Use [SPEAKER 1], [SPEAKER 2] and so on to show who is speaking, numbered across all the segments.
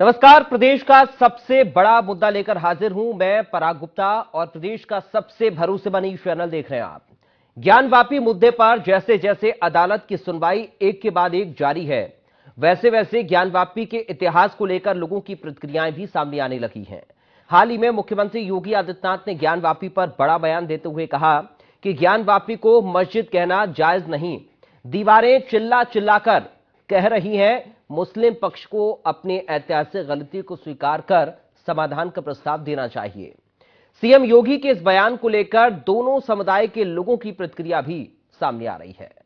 [SPEAKER 1] नमस्कार। प्रदेश का सबसे बड़ा मुद्दा लेकर हाजिर हूं मैं पराग गुप्ता और प्रदेश का सबसे भरोसेमंद चैनल देख रहे हैं आप। ज्ञानवापी मुद्दे पर जैसे जैसे अदालत की सुनवाई एक के बाद एक जारी है, वैसे वैसे ज्ञानवापी के इतिहास को लेकर लोगों की प्रतिक्रियाएं भी सामने आने लगी हैं। हाल ही में मुख्यमंत्री योगी आदित्यनाथ ने ज्ञानवापी पर बड़ा बयान देते हुए कहा कि ज्ञानवापी को मस्जिद कहना जायज नहीं। दीवारें चिल्ला चिल्लाकर कह रही हैं, मुस्लिम पक्ष को अपनी ऐतिहासिक गलती को स्वीकार कर समाधान का प्रस्ताव देना चाहिए। सीएम योगी के इस बयान को लेकर दोनों समुदाय के लोगों की प्रतिक्रिया भी सामने आ रही है।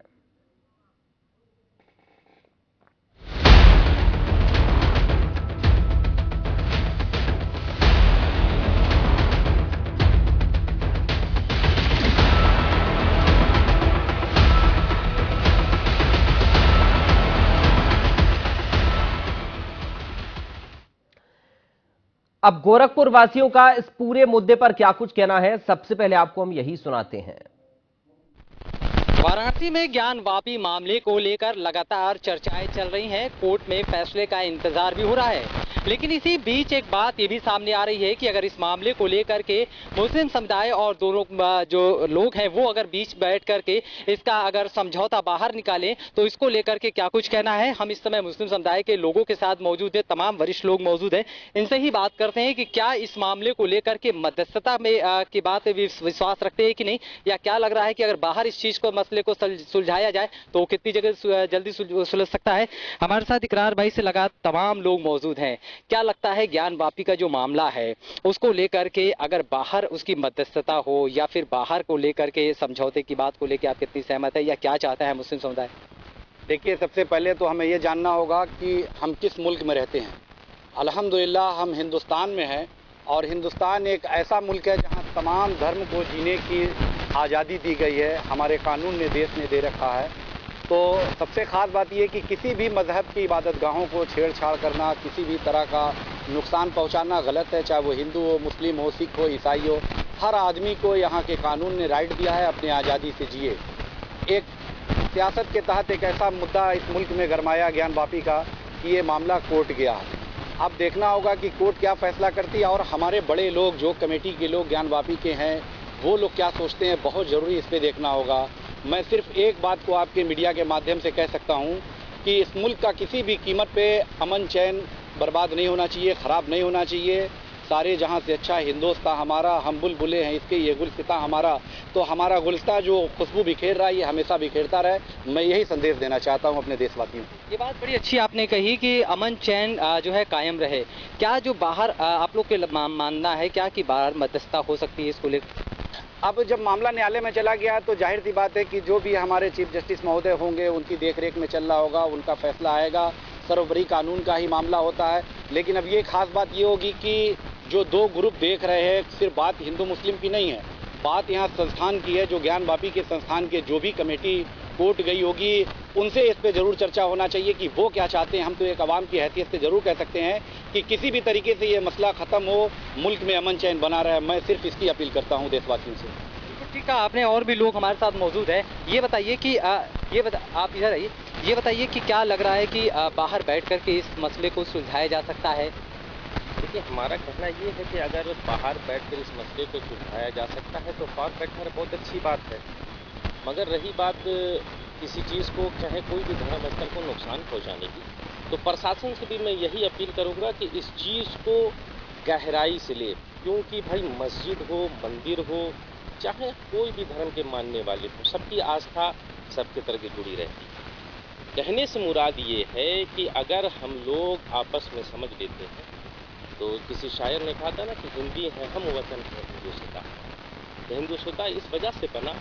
[SPEAKER 1] अब गोरखपुर वासियों का इस पूरे मुद्दे पर क्या कुछ कहना है, सबसे पहले आपको हम यही सुनाते हैं।
[SPEAKER 2] वाराणसी में ज्ञानवापी मामले को लेकर लगातार चर्चाएं चल रही हैं। कोर्ट में फैसले का इंतजार भी हो रहा है, लेकिन इसी बीच एक बात ये भी सामने आ रही है कि अगर इस मामले को लेकर के मुस्लिम समुदाय और दोनों जो लोग हैं वो अगर बीच बैठ करके इसका अगर समझौता बाहर निकालें तो इसको लेकर के क्या कुछ कहना है। हम इस समय मुस्लिम समुदाय के लोगों के साथ मौजूद है, तमाम वरिष्ठ लोग मौजूद हैं। इनसे ही बात करते हैं कि क्या इस मामले को लेकर के मध्यस्थता में की बात विश्वास रखते हैं कि नहीं, या क्या लग रहा है कि अगर बाहर इस चीज को मसले को सुलझाया जाए तो कितनी जगह जल्दी सुलझ सकता है। हमारे साथ इकरार भाई से लगा तमाम लोग मौजूद हैं। क्या लगता है ज्ञानवापी का जो मामला है उसको लेकर के अगर बाहर उसकी मध्यस्थता हो या फिर बाहर को लेकर के समझौते की बात को लेकर आप कितनी सहमत है या क्या चाहता है मुस्लिम समुदाय?
[SPEAKER 3] देखिए, सबसे पहले तो हमें ये जानना होगा कि हम किस मुल्क में रहते हैं। अल्हम्दुलिल्लाह हम हिंदुस्तान में हैं और हिंदुस्तान एक ऐसा मुल्क है जहाँ तमाम धर्म को जीने की आज़ादी दी गई है, हमारे कानून ने देश ने दे रखा है। तो सबसे ख़ास बात यह कि किसी भी मज़हब की इबादतगाहों को छेड़छाड़ करना, किसी भी तरह का नुकसान पहुंचाना गलत है, चाहे वो हिंदू हो, मुस्लिम हो, सिख हो, ईसाई हो। हर आदमी को यहाँ के कानून ने राइट दिया है अपनी आज़ादी से जिए। एक सियासत के तहत एक ऐसा मुद्दा इस मुल्क में गरमाया ज्ञानवापी का कि ये मामला कोर्ट गया। अब देखना होगा कि कोर्ट क्या फैसला करती है और हमारे बड़े लोग जो कमेटी के लोग ज्ञानवापी के हैं वो लोग क्या सोचते हैं, बहुत ज़रूरी इस पर देखना होगा। मैं सिर्फ एक बात को आपके मीडिया के माध्यम से कह सकता हूं कि इस मुल्क का किसी भी कीमत पे अमन चैन बर्बाद नहीं होना चाहिए, ख़राब नहीं होना चाहिए। सारे जहां से अच्छा हिंदुस्तान हमारा, हम बुलबुले हैं इसके, ये गुलसिता हमारा। तो हमारा गुलसिता जो खुशबू बिखेर रहा है ये हमेशा बिखेरता रहे। मैं यही संदेश देना चाहता हूं अपने देशवासियों को।
[SPEAKER 2] ये बात बड़ी अच्छी आपने कही कि अमन चैन जो है कायम रहे। क्या जो बाहर आप लोग के मानना है क्या कि बाहर मध्यस्थता हो सकती है इसको लेकर?
[SPEAKER 3] अब जब मामला न्यायालय में चला गया तो जाहिर सी बात है कि जो भी हमारे चीफ जस्टिस महोदय होंगे उनकी देखरेख में चल रहा होगा, उनका फैसला आएगा। सर्वोपरि कानून का ही मामला होता है। लेकिन अब ये खास बात ये होगी कि जो दो ग्रुप देख रहे हैं, सिर्फ बात हिंदू मुस्लिम की नहीं है, बात यहाँ संस्थान की है। जो ज्ञानवापी के संस्थान के जो भी कमेटी कोर्ट गई होगी उनसे इस पे जरूर चर्चा होना चाहिए कि वो क्या चाहते हैं। हम तो एक आवाम की हैसियत से जरूर कह सकते हैं कि किसी भी तरीके से ये मसला खत्म हो, मुल्क में अमन चैन बना रहे। मैं सिर्फ इसकी अपील करता हूँ देशवासियों से।
[SPEAKER 2] ठीक है, आपने और भी लोग हमारे साथ मौजूद है। ये बताइए कि आप इधर आइए, ये बताइए कि क्या लग रहा है कि बाहर बैठ कर के इस मसले को सुलझाया जा सकता है?
[SPEAKER 4] देखिए, हमारा कहना ये है कि अगर बाहर बैठकर इस मसले को सुलझाया जा सकता है तो पाक बैठकर बहुत अच्छी बात है। मगर रही बात किसी चीज़ को, चाहे कोई भी धर्म स्थल को नुकसान पहुंचाने की, तो प्रशासन से भी मैं यही अपील करूंगा कि इस चीज़ को गहराई से ले। क्योंकि भाई मस्जिद हो, मंदिर हो, चाहे कोई भी धर्म के मानने वाले हो, सबकी आस्था सबके तरह जुड़ी रहती है। कहने से मुराद ये है कि अगर हम लोग आपस में समझ लेते हैं, तो किसी शायर ने कहा था ना कि हिंदी है हम, वतन है हिंदुस्तां। तो हिंदुस्तां इस वजह से बना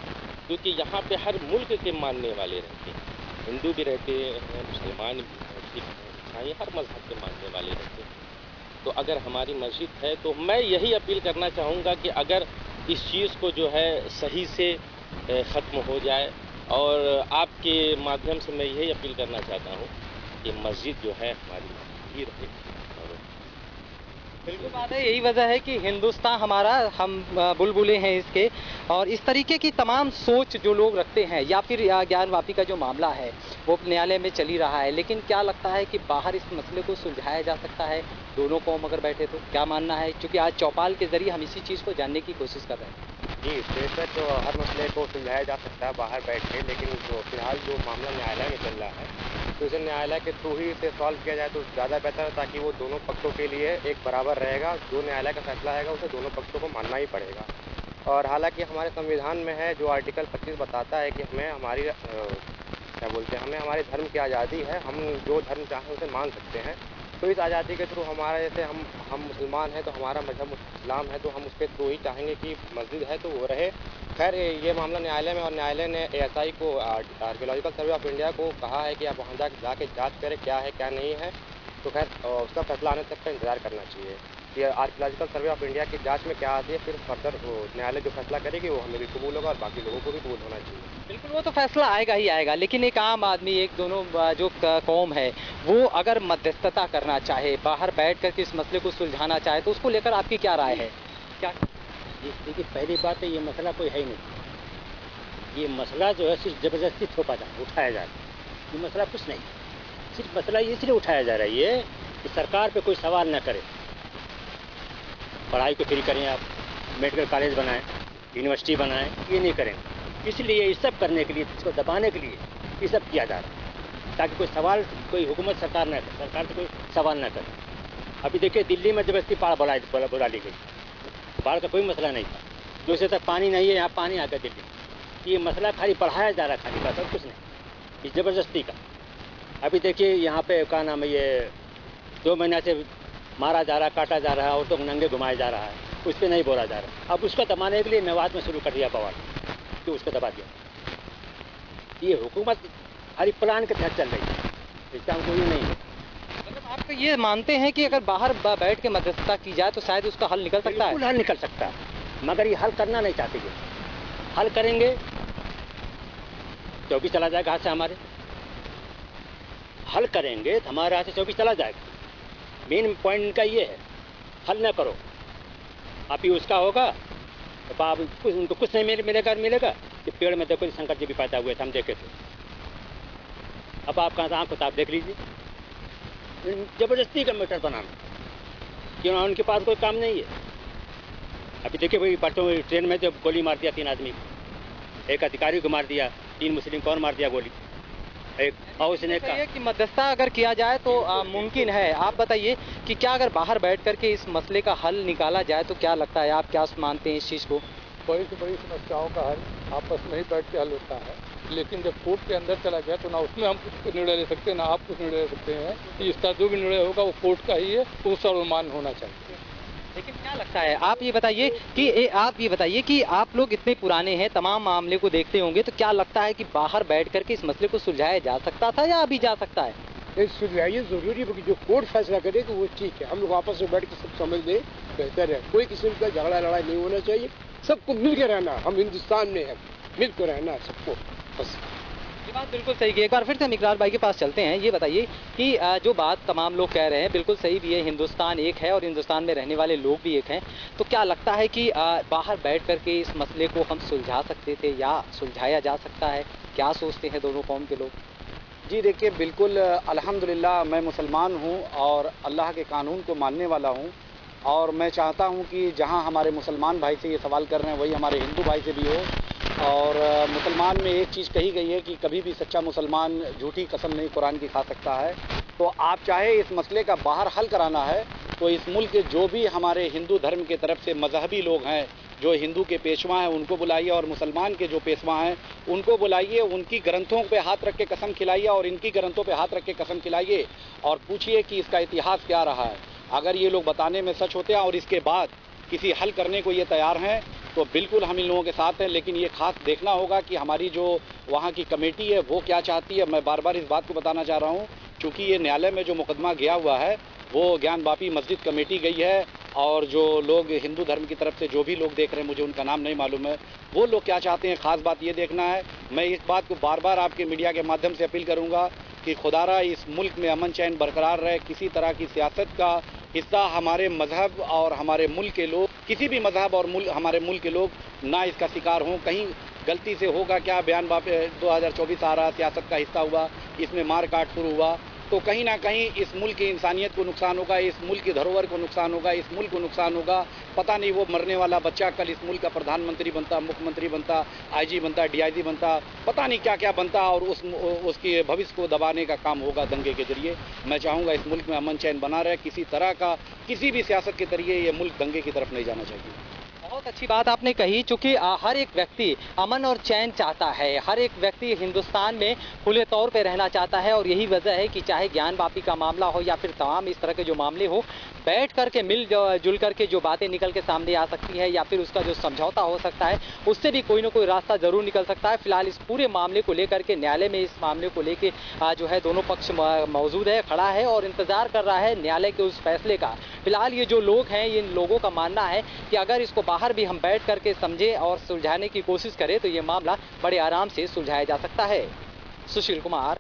[SPEAKER 4] क्योंकि यहाँ पे हर मुल्क के मानने वाले रहते हैं। हिंदू भी रहते हैं, मुसलमान भी हैं, सिख हैं, ईसाई, हर मजहब के मानने वाले रहते हैं। तो अगर हमारी मस्जिद है तो मैं यही अपील करना चाहूँगा कि अगर इस चीज़ को जो है सही से ख़त्म हो जाए। और आपके माध्यम से मैं यही अपील करना चाहता हूँ कि मस्जिद जो है हमारी ही रहे।
[SPEAKER 2] बिल्कुल बात है, यही वजह है कि हिंदुस्तान हमारा, हम बुलबुलें हैं इसके। और इस तरीके की तमाम सोच जो लोग रखते हैं, या फिर ज्ञान वापी का जो मामला है वो न्यायालय में चल ही रहा है, लेकिन क्या लगता है कि बाहर इस मसले को सुलझाया जा सकता है दोनों कौम अगर बैठे तो? क्या मानना है, क्योंकि आज चौपाल के जरिए हम इसी चीज़ को जानने की कोशिश कर रहे हैं।
[SPEAKER 5] जी, बेशक तो हर मसले को सुलझाया जा सकता है बाहर बैठ के, लेकिन जो फिलहाल जो मामला न्यायालय में चल रहा है, तो इसे न्यायालय के थ्रू ही इसे सॉल्व किया जाए तो ज़्यादा बेहतर है, ताकि वो दोनों पक्षों के लिए एक बराबर रहेगा। जो न्यायालय का फैसला आएगा उसे दोनों पक्षों को मानना ही पड़ेगा। और हालांकि हमारे संविधान में है, जो आर्टिकल 25 बताता है कि हमें हमारी क्या बोलते हैं, हमें हमारे धर्म की आज़ादी है, हम जो धर्म चाहें उसे मान सकते हैं। तो इस आज़ादी के थ्रू हमारा, जैसे हम मुसलमान हैं तो हमारा मजहब इस्लाम है, तो हम उसके थ्रू ही चाहेंगे कि मस्जिद है तो वो रहे। खैर ये मामला न्यायालय में, और न्यायालय ने एएसआई को, आर्कियोलॉजिकल सर्वे ऑफ इंडिया को कहा है कि आप वहाँ जाके जाँच करें क्या है क्या नहीं है। तो खैर उसका फैसला आने तक का इंतज़ार करना चाहिए कि आर्कियोलॉजिकल सर्वे ऑफ इंडिया की जांच में क्या आती है, फिर फर्दर न्यायालय जो फैसला करेगी वो हमें भी कबूल होगा और बाकी लोगों को भी कबूल होना चाहिए।
[SPEAKER 2] बिल्कुल, वो तो फैसला आएगा ही आएगा, लेकिन एक आम आदमी, एक दोनों जो कौम है, वो अगर मध्यस्थता करना चाहे, बाहर बैठ कर के इस मसले को सुलझाना चाहे, तो उसको लेकर आपकी क्या राय है? क्या?
[SPEAKER 6] देखिए, पहली बात तो ये मसला कोई है ही नहीं। ये मसला जो है सिर्फ ज़बरदस्ती थोपा जा उठाया जा रहा है। ये मसला कुछ नहीं, सिर्फ मसला ये इसलिए उठाया जा रहा है ये कि सरकार पे कोई सवाल न करे। पढ़ाई को फ्री करें, आप मेडिकल कॉलेज बनाएं, यूनिवर्सिटी बनाएं, ये नहीं करेंगे। इसलिए ये सब करने के लिए, इसको दबाने के लिए ये सब किया जा रहा है, ताकि कोई सवाल, कोई हुकूमत सरकार न करे, सरकार से कोई सवाल न करे। अभी देखिए, दिल्ली में ज़बरदस्ती बाढ़ बुला ली गई। बाढ़ का कोई मसला नहीं था, जो से तक पानी नहीं है, यहाँ पानी आ गया दिल्ली। ये मसला खाली बढ़ाया जा रहा है, खाली बस और कुछ नहीं, ये ज़बरदस्ती का। अभी देखिए यहाँ पे क्या नाम है, ये 2 महीने से मारा जा रहा है, काटा जा रहा है, औरतों को नंगे घुमाया जा रहा है, उस पर नहीं बोला जा रहा। अब उसको दबाने के लिए मेवात में शुरू कर दिया बवाल, कि उसको दबा दिया। ये हुकूमत हरी प्लान के तहत चल रही है, इसका कोई नहीं है।
[SPEAKER 2] मतलब आप तो ये मानते हैं कि अगर बाहर बैठ के मध्यस्थता की जाए तो शायद उसका हल निकल सकता है?
[SPEAKER 6] बिल्कुल हल निकल सकता है, मगर ये हल करना नहीं चाहते। ये हल करेंगे तो भी चला जाएगा हाथ से हमारे, हल करेंगे तो हमारे हाथ से 24 चला जाएगा। मेन पॉइंट इनका ये है, हल न करो आप ही उसका होगा तो आप कुछ, उनको कुछ नहीं मिलेगा। कि पेड़ में देखो शंकर जी भी पैदा हुए थे, हम देखे थे। अब आप कहाँ आँख को आप देख लीजिए, ज़बरदस्ती का मैटर बनाना, क्यों उनके पास कोई काम नहीं है। अभी देखिए भाई, परसों ट्रेन में जब गोली मार दिया 3 आदमी, एक अधिकारी को मार दिया, 3 मुस्लिम को और मार दिया गोली। एक और उसने कहा
[SPEAKER 2] कि मध्यस्थता अगर किया जाए तो मुमकिन है। आप बताइए कि क्या अगर बाहर बैठ कर के इस मसले का हल निकाला जाए तो क्या लगता है, आप क्या मानते हैं इस चीज़ को?
[SPEAKER 7] बड़ी से बड़ी समस्याओं का हल आपस में ही बैठ के हल होता है, लेकिन जब कोर्ट के अंदर चला गया तो ना उसमें हम कुछ निर्णय ले सकते हैं, ना आप कुछ निर्णय ले सकते हैं। कि इसका जो भी निर्णय होगा वो कोर्ट का ही है, वो सर्वमान्य होना चाहिए।
[SPEAKER 2] लेकिन क्या लगता है, आप ये बताइए कि आप लोग इतने पुराने हैं, तमाम मामले को देखते होंगे, तो क्या लगता है कि बाहर बैठ कर के इस मसले को सुलझाया जा सकता था या अभी जा सकता है?
[SPEAKER 8] नहीं, सुलझाइए जरूरी है, जो कोर्ट फैसला करे कि वो ठीक है। हम लोग आपस में बैठ के सब समझ लें, बेहतर है। कोई किस्म का झगड़ा लड़ाई नहीं होना चाहिए, सबको मिल के रहना। हम हिंदुस्तान में हैं, मिल के रहना सबको, बस।
[SPEAKER 2] ये बात बिल्कुल सही है। एक बार फिर से हम इकरार भाई के पास चलते हैं। ये बताइए कि जो बात तमाम लोग कह रहे हैं बिल्कुल सही भी है, हिंदुस्तान एक है और हिंदुस्तान में रहने वाले लोग भी एक हैं। तो क्या लगता है कि बाहर बैठ कर के इस मसले को हम सुलझा सकते थे या सुलझाया जा सकता है? क्या सोचते हैं दोनों कौम के लोग?
[SPEAKER 3] जी देखिए, बिल्कुल अल्हम्दुलिल्लाह मैं मुसलमान हूँ और अल्लाह के कानून को मानने वाला हूँ, और मैं चाहता हूँ कि जहाँ हमारे मुसलमान भाई से ये सवाल कर रहे हैं वही हमारे हिंदू भाई से भी हो। और मुसलमान में एक चीज़ कही गई है कि कभी भी सच्चा मुसलमान झूठी कसम नहीं कुरान की खा सकता है। तो आप चाहे इस मसले का बाहर हल कराना है तो इस मुल्क के जो भी हमारे हिंदू धर्म की तरफ से मजहबी लोग हैं, जो हिंदू के पेशवा हैं उनको बुलाइए, और मुसलमान के जो पेशवा हैं उनको बुलाइए, उनकी ग्रंथों पे हाथ रख के कसम खिलाइए और इनकी ग्रंथों पे हाथ रख के कसम खिलाइए और पूछिए कि इसका इतिहास क्या रहा है। अगर ये लोग बताने में सच होते हैं और इसके बाद किसी हल करने को ये तैयार हैं तो बिल्कुल हम इन लोगों के साथ हैं। लेकिन ये खास देखना होगा कि हमारी जो वहाँ की कमेटी है वो क्या चाहती है। मैं बार बार इस बात को बताना चाह रहा हूँ, क्योंकि ये न्यायालय में जो मुकदमा गया हुआ है वो ज्ञान वापी मस्जिद कमेटी गई है, और जो लोग हिंदू धर्म की तरफ से जो भी लोग देख रहे हैं, मुझे उनका नाम नहीं मालूम है, वो लोग क्या चाहते हैं, ख़ास बात ये देखना है। मैं इस बात को बार बार आपके मीडिया के माध्यम से अपील करूँगा कि खुदारा इस मुल्क में अमन चैन बरकरार रहे, किसी तरह की सियासत का हिस्सा हमारे मजहब और हमारे मुल्क के लोग, किसी भी मजहब और हमारे मुल्क के लोग ना इसका शिकार हों। कहीं गलती से होगा क्या, बयान 2024 आ रहा, सियासत का हिस्सा हुआ, इसमें मार काट शुरू हुआ, तो कहीं ना कहीं इस मुल्क की इंसानियत को नुकसान होगा, इस मुल्क की धरोहर को नुकसान होगा, इस मुल्क को नुकसान होगा। पता नहीं वो मरने वाला बच्चा कल इस मुल्क का प्रधानमंत्री बनता, मुख्यमंत्री बनता, आईजी बनता, डीआईजी बनता, पता नहीं क्या क्या बनता, और उसके भविष्य को दबाने का काम होगा दंगे के जरिए। मैं चाहूँगा इस मुल्क में अमन चैन बना रहे, किसी तरह का किसी भी सियासत के जरिए ये मुल्क दंगे की तरफ नहीं जाना चाहिए।
[SPEAKER 2] बहुत अच्छी बात आपने कही, चूंकि हर एक व्यक्ति अमन और चैन चाहता है, हर एक व्यक्ति हिंदुस्तान में खुले तौर पे रहना चाहता है, और यही वजह है कि चाहे ज्ञान वापी का मामला हो या फिर तमाम इस तरह के जो मामले हो, बैठ करके मिलजुल करके जो बातें निकल के सामने आ सकती है या फिर उसका जो समझौता हो सकता है, उससे भी कोई ना कोई रास्ता जरूर निकल सकता है। फिलहाल इस पूरे मामले को लेकर के न्यायालय में इस मामले को लेके जो है दोनों पक्ष मौजूद है, खड़ा है और इंतजार कर रहा है न्यायालय के उस फैसले का। फिलहाल ये जो लोग हैं, इन लोगों का मानना है कि अगर इसको बाहर भी हम बैठ करके समझे और सुलझाने की कोशिश करें तो ये मामला बड़े आराम से सुलझाया जा सकता है। सुशील कुमार,